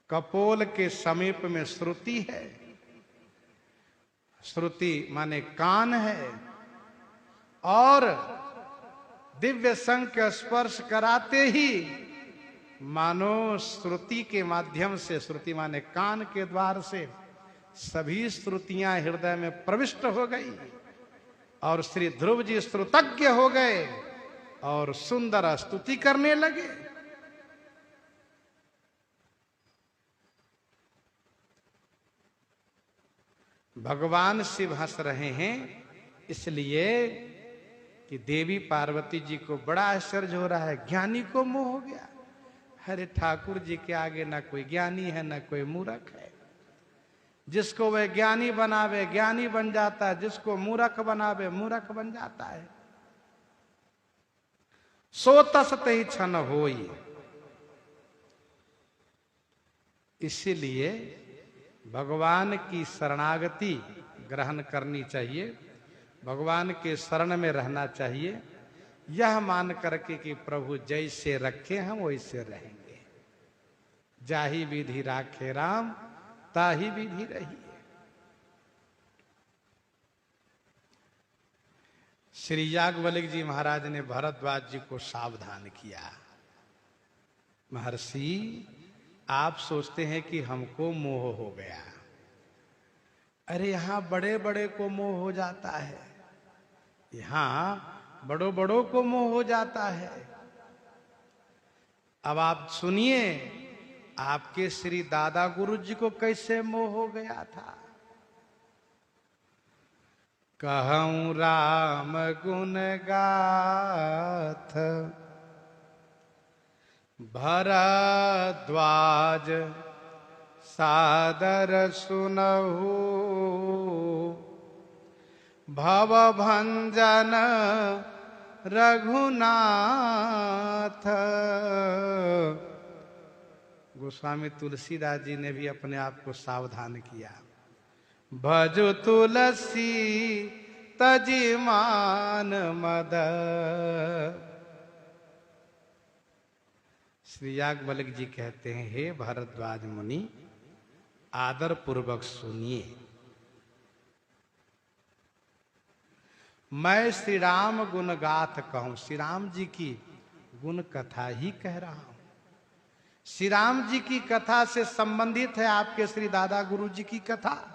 कपोल के समीप में श्रुति है। श्रुति माने कान है। और दिव्य शंख के स्पर्श कराते ही मानो श्रुति के माध्यम से, श्रुति माने कान के द्वार से सभी श्रुतियां हृदय में प्रविष्ट हो गई और श्री ध्रुव जी श्रुतज्ञ हो गए और सुंदर स्तुति करने लगे। भगवान शिव हंस रहे हैं इसलिए कि देवी पार्वती जी को बड़ा आश्चर्य हो रहा है। ज्ञानी को मोह हो गया। अरे ठाकुर जी के आगे ना कोई ज्ञानी है ना कोई मूर्ख है। जिसको वह ज्ञानी बनावे ज्ञानी बन जाता है, जिसको मूर्ख बनावे मूर्ख बन जाता है। सो तसत ही क्षण होई। इसीलिए भगवान की शरणागति ग्रहण करनी चाहिए, भगवान के शरण में रहना चाहिए, यह मान करके कि प्रभु जैसे रखे हम वैसे रहेंगे। जाहि विधि राखे राम ताहि विधि रहिए। श्री याज्ञवल्क्य जी महाराज ने भरद्वाज जी को सावधान किया। महर्षि, आप सोचते हैं कि हमको मोह हो गया। अरे यहां बड़े बड़े को मोह हो जाता है, यहां बड़ों बड़ों को मोह हो जाता है। अब आप सुनिए, आपके श्री दादा गुरु जी को कैसे मोह हो गया था। कहूं राम गुण गाथ भरद्वाज सादर सुनहु, भव भंजन रघुनाथ। गोस्वामी तुलसीदास जी ने भी अपने आप को सावधान किया। भजु तुलसी तजी मान मद। श्री याज्ञवल्क्य जी कहते हैं, हे भरद्वाज मुनि, आदर पूर्वक सुनिए। मैं श्री राम गुण गाथ कहूं, श्री राम जी की गुण कथा ही कह रहा हूं। श्री राम जी की कथा से संबंधित है आपके श्री दादा गुरु जी की कथा।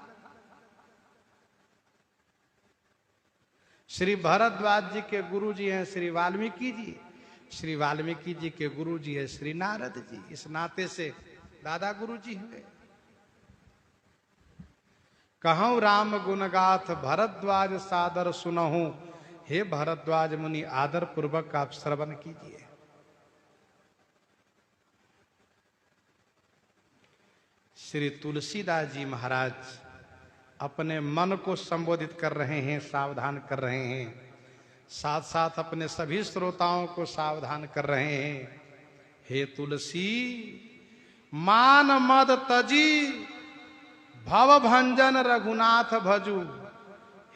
श्री भरद्वाज जी के गुरु जी हैं श्री वाल्मीकि जी, श्री वाल्मीकि जी के गुरु जी है श्री नारद जी। इस नाते से दादा गुरु जी हुए। कहूं राम गुणगाथ भरद्वाज सादर सुनहूं। हे भरद्वाज मुनि, आदर पूर्वक आप श्रवण कीजिए। श्री तुलसीदास जी महाराज अपने मन को संबोधित कर रहे हैं, सावधान कर रहे हैं, साथ साथ अपने सभी श्रोताओं को सावधान कर रहे हैं। हे तुलसी, मान मद तजी भव भंजन रघुनाथ भजू।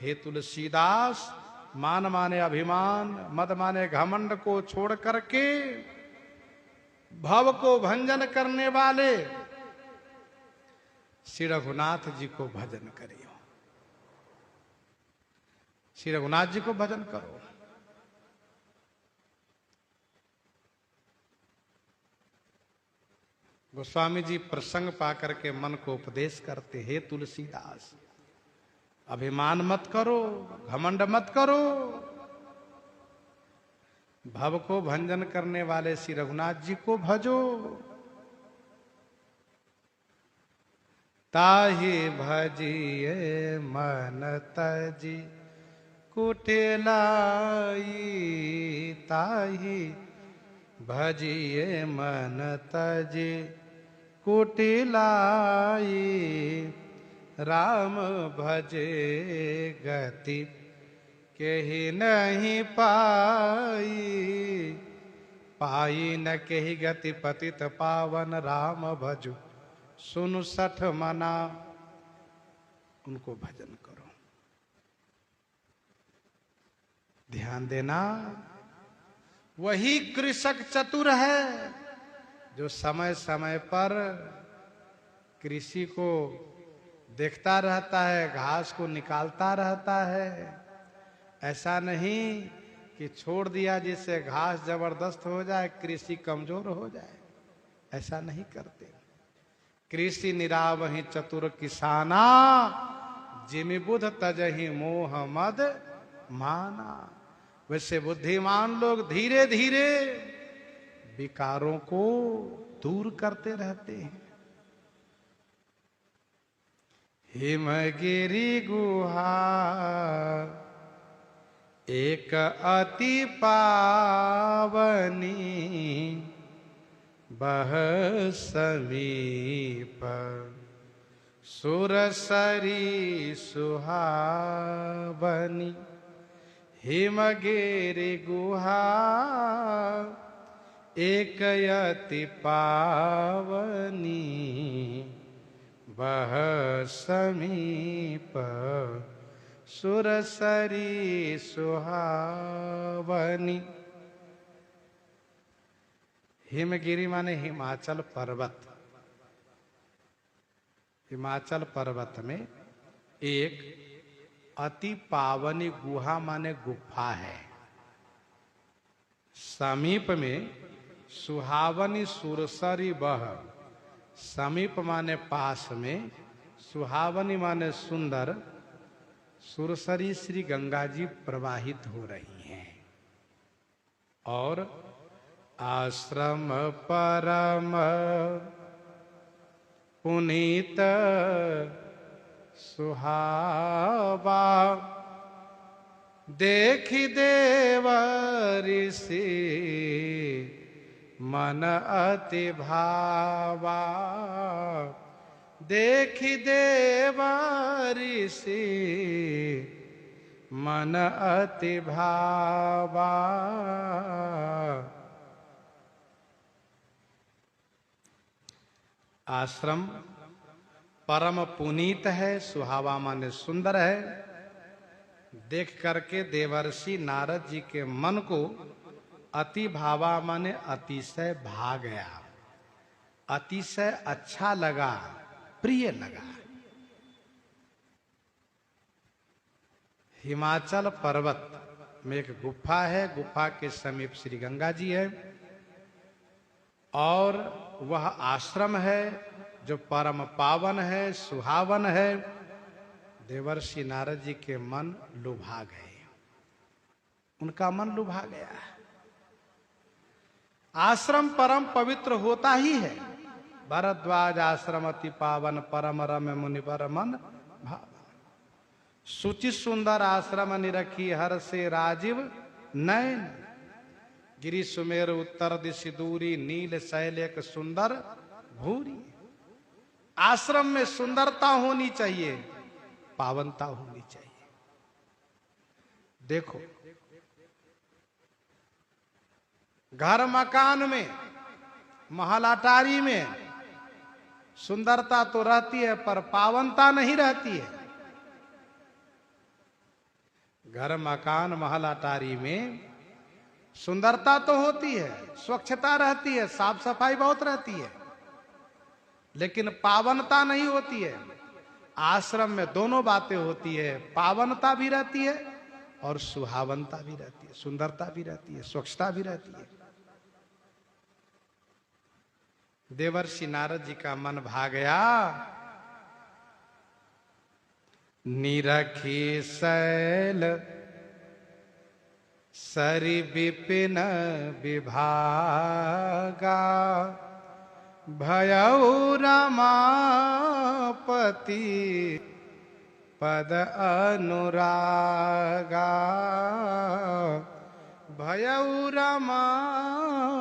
हे तुलसीदास, मान माने अभिमान, मद माने घमंड को छोड़ करके भव को भंजन करने वाले श्री रघुनाथ जी को भजन करियो। श्री रघुनाथ जी को भजन करो। गोस्वामी जी प्रसंग पाकर के मन को उपदेश करते, हे तुलसीदास, अभिमान मत करो, घमंड मत करो। भव को भंजन करने वाले श्री रघुनाथ जी को भजो। ताहि भजिए मन तजी कुटिलाई। ताहि भजिए मन तजी कुटिलाई। राम भजे गति केहि नहीं पाई। पाई न केहि गति पतित पावन। राम भजु सुनु सठ मना। उनको भजन करो। ध्यान देना, वही कृषक चतुर है जो समय समय पर कृषि को देखता रहता है, घास को निकालता रहता है। ऐसा नहीं कि छोड़ दिया जिससे घास जबरदस्त हो जाए, कृषि कमजोर हो जाए। ऐसा नहीं करते। कृषि निरावहि चतुर किसाना। जिमि बुध तजहि मोह मद माना। वैसे बुद्धिमान लोग धीरे धीरे विकारों को दूर करते रहते हैं। हिमगिरि गुहा एक अति पावनी। बह समीप सुरसरी सुहावनी। हिमगिरि गुहा एक अति पावनी। बह समीप सुरसरी सुहावनी। हिमगिरि माने हिमाचल पर्वत। हिमाचल पर्वत में एक अति पावनी गुहा माने गुफा है। समीप में सुहावनी सुरसरी बह, समीप माने पास में, सुहावनी माने सुंदर, सुरसरी श्री गंगा जी प्रवाहित हो रही हैं। और आश्रम परम पुनीत सुहावा, देखी देव ऋषि मन अति भावा, देखी देव ऋषि मन अति भावा। आश्रम परम पुनीत है, सुहावा माने सुंदर है। देख करके देवर्षि नारद जी के मन को अति भावा माने अतिशय भा गया, अतिशय अच्छा लगा, प्रिय लगा। हिमाचल पर्वत में एक गुफा है, गुफा के समीप श्री गंगा जी है और वह आश्रम है जो परम पावन है, सुहावन है। देवर्षि नारद जी के मन लुभा गए, उनका मन लुभा गया। आश्रम परम पवित्र होता ही है। भरद्वाज आश्रम अति पावन, परम रम्य मुनिवर मन भावन। सुचि सुंदर आश्रम निरखी हर से राजीव नयन, गिरि सुमेर उत्तर दिशि दूरी, नील शैल एक सुंदर भूरी। आश्रम में सुंदरता होनी चाहिए, पावनता होनी चाहिए। देखो घर मकान में, महल अटारी में सुंदरता तो रहती है पर पावनता नहीं रहती है। घर मकान महल अटारी में सुंदरता तो होती है, स्वच्छता रहती है, साफ सफाई बहुत रहती है, लेकिन पावनता नहीं होती है। आश्रम में दोनों बातें होती है, पावनता भी रहती है और सुहावनता भी रहती है, सुंदरता भी रहती है, स्वच्छता भी रहती है। देवर्षि नारद जी का मन भा गया। निरखी शैल सरि विपिन विभागा, भयउ रमापति पद अनुरागा, भयउ रमापति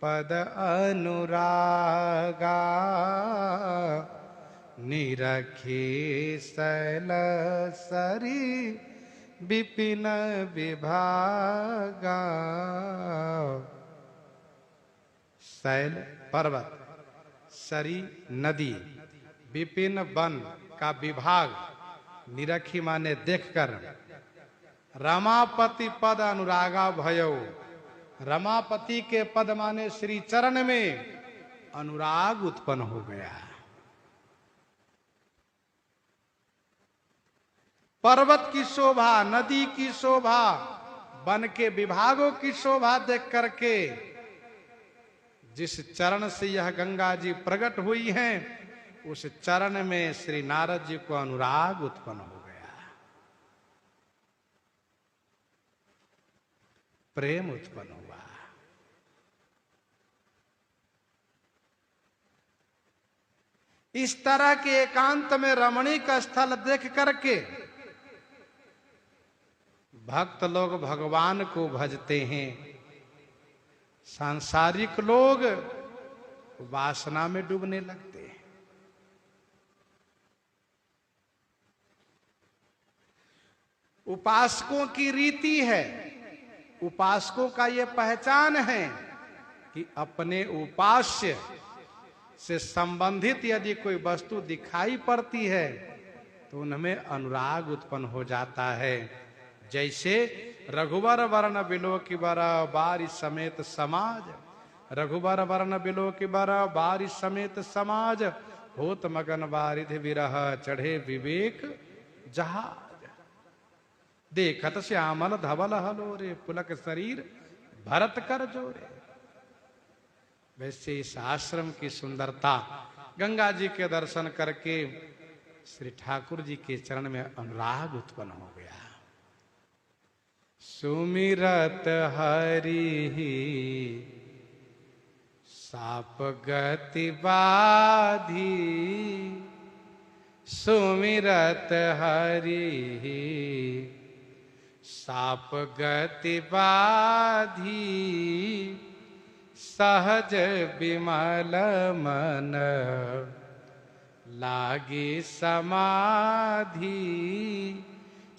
पद अनुरागा, निरखी शैल सरि विपिन विभागा। शैल पर्वत, सरी नदी, विपिन वन का विभाग, निरखी माने देखकर, रमापति पद अनुरागा भयौ, रमापति के पद माने श्री चरण में अनुराग उत्पन्न हो गया। पर्वत की शोभा, नदी की शोभा, वन के विभागों की शोभा देख करके जिस चरण से यह गंगा जी प्रकट हुई हैं, उस चरण में श्री नारद जी को अनुराग उत्पन्न हो गया, प्रेम उत्पन्न हुआ। इस तरह के एकांत में रमणीक स्थल देख करके भक्त लोग भगवान को भजते हैं, सांसारिक लोग वासना में डूबने लगते हैं। उपासकों की रीति है, उपासकों का यह पहचान है कि अपने उपास्य से संबंधित यदि कोई वस्तु दिखाई पड़ती है तो उनमें अनुराग उत्पन्न हो जाता है। जैसे रघुवर वर्ण बिलो की बर बारी समेत समाज, रघुवर वर्ण बिलो की बर बारी समेत समाज, होत मगन बारिध विरह चढ़े विवेक जहाज। देखत श्यामल धवल हलोरे पुलक शरीर भरत कर जोरे। वैसे इस आश्रम की सुंदरता, गंगा जी के दर्शन करके श्री ठाकुर जी के चरण में अनुराग उत्पन्न हो गया। सुमिरत हरि साप गति बाधी, सुमिरत हरि साप गति बाधी, सहज विमल मन लागी समाधि,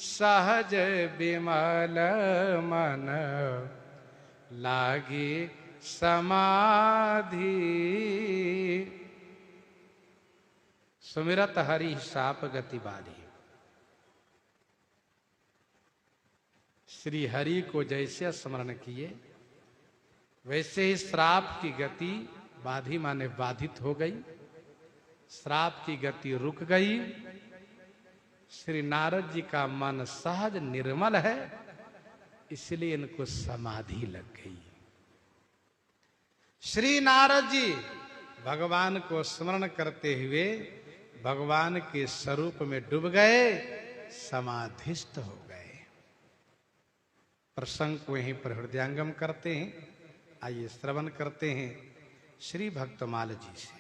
सहज विमल मन लागी समाधि। सुमिरत हरि साप गति बाधी। श्री हरि को जैसे स्मरण किए वैसे ही श्राप की गति, बाधी माने बाधित हो गई, श्राप की गति रुक गई। श्री नारद जी का मन सहज निर्मल है, इसलिए इनको समाधि लग गई। श्री नारद जी भगवान को स्मरण करते हुए भगवान के स्वरूप में डूब गए, समाधिस्थ हो गए। प्रसंग को यहीं पर हृदयंगम करते हैं। आइए श्रवण करते हैं श्री भक्तमाल जी से।